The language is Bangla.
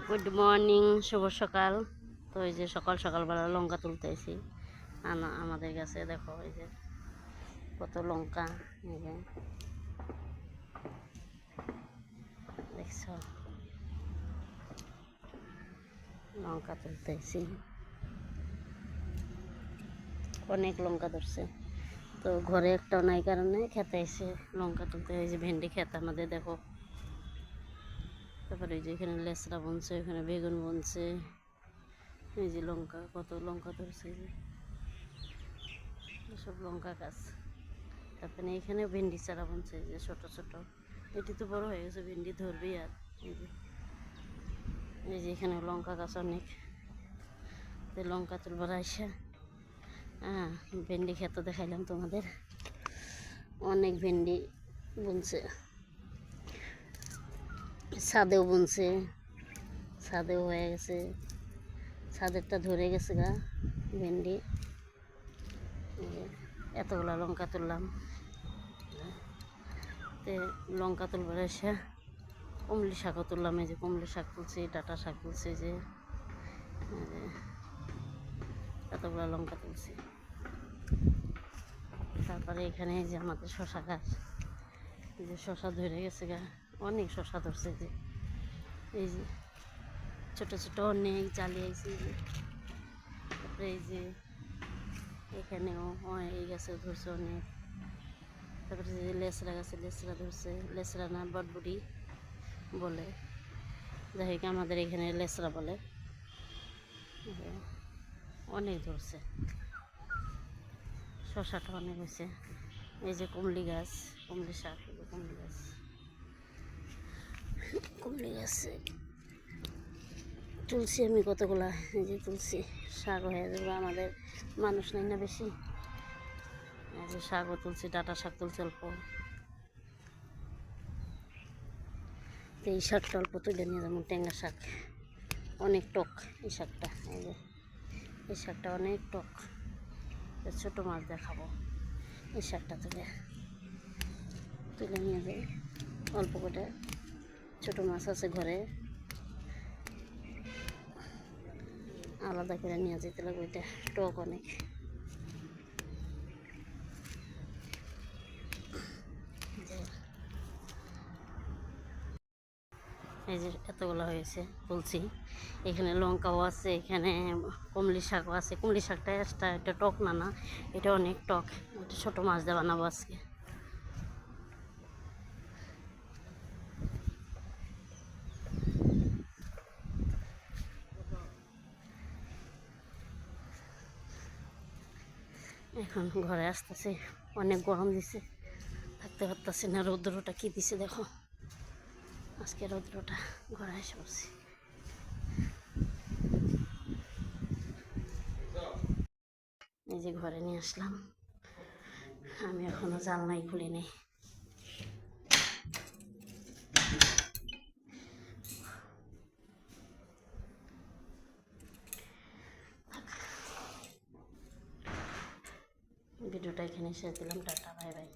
গুড মর্নিং, শুভ সকাল। তো এই যে সকাল সকালবেলা লঙ্কা তুলতেছি আমাদের কাছে। দেখো এই যে কত লঙ্কা, এই যে দেখছো লঙ্কা তুলতেছি, অনেক লঙ্কা ধরছে। তো ঘরে একটাও নাই কারণে খেতে এসে লঙ্কা তুলতে। এই যে ভেন্ডি খেত আমাদের, দেখো। তারপরে এই যে এখানে লেসরা বুনছে, এখানে বেগুন বুনছে। এই যে লঙ্কা, কত লঙ্কা ধরছে, সব লঙ্কা গাছ। তারপরে এখানে ভেন্ডি চারা বুনছে, যে ছোট ছোট। এটি তো বড় হয়ে গেছে, ভেন্ডি ধরবে। আর এই যে এখানে লঙ্কা গাছ অনেক। লঙ্কা তুলবার আইসা ভেন্ডি খেতে দেখাইলাম তোমাদের। অনেক ভেন্ডি বুনছে, ছাদেও বুনছে, ছাদেও হয়ে গেছে। ছাদেরটা ধরে গেছে গা ভেন্ডি। এতগুলা লঙ্কা তুললাম। লঙ্কা তুলবার এসে কুমড়ি শাকও তুললাম। এই যে কুমড়ি শাক তুলছি, ডাঁটা শাক তুলছি, যে এতগুলা লঙ্কা তুলছি। তারপরে এখানে এই যে আমাদের শশা গাছ, এই যে শশা ধরে গেছে গা, অনেক শশা ধরছে। যে এই যে ছোটো ছোটো অনেক জ্বালিয়েছি। তারপরে এই যে এখানেও এই গাছেও ধরছে অনেক। তারপরে যে লেসরা গাছে লেসরা ধরছে, লেসরা না বটবুটি বলে, যাই হোক আমাদের এখানে লেসরা বলে। অনেক ধরছে, শশাটা অনেক হয়েছে। এই যে কুমড়ি গাছ, কুমড়ি শাক, কুমড়ি গাছ, কুমড়ি গাছে তুলসী আমি কতগুলা। এই যে তুলসী, শাক হয়ে যাবে। আমাদের মানুষ নেই না বেশি। এই যে শাকও তুলছি, ডাঁটা শাক তুলছি অল্প। তো এই শাকটা অল্প তুলে নিয়ে যেমন টেঙ্গা শাক, অনেক টক এই শাকটা। এই যে এই শাকটা অনেক টক, ছোটো মাছ দেখাবো। এই শাকটা তুলে নিয়ে যাই অল্প করে। ছোটো মাছ আছে ঘরে, আলাদা করে নিয়ে যেতে লাগবে। এটা টক অনেক। এই যে এতগুলো হয়েছে তুলছি। এখানে লঙ্কাও আছে, এখানে কুমড়ি শাকও আছে। কুমড়ি শাকটা এক্সট্রা, এটা টক না, না এটা অনেক টক। এটা ছোটো মাছ দিয়ে বানাবো আজকে। এখন ঘরে আসতেছে, অনেক গরম দিছে, থাকতে পারতেছি না। রৌদ্রটা কী দিছে দেখো, আজকে রৌদ্রটা। ঘরে এসে পড়ছি। এই যে ঘরে নিয়ে আসলাম, আমি এখনো জানলাই খুলি নেই। ভিডিওটা এখানে শেষ দিলাম। Tata, bye bye.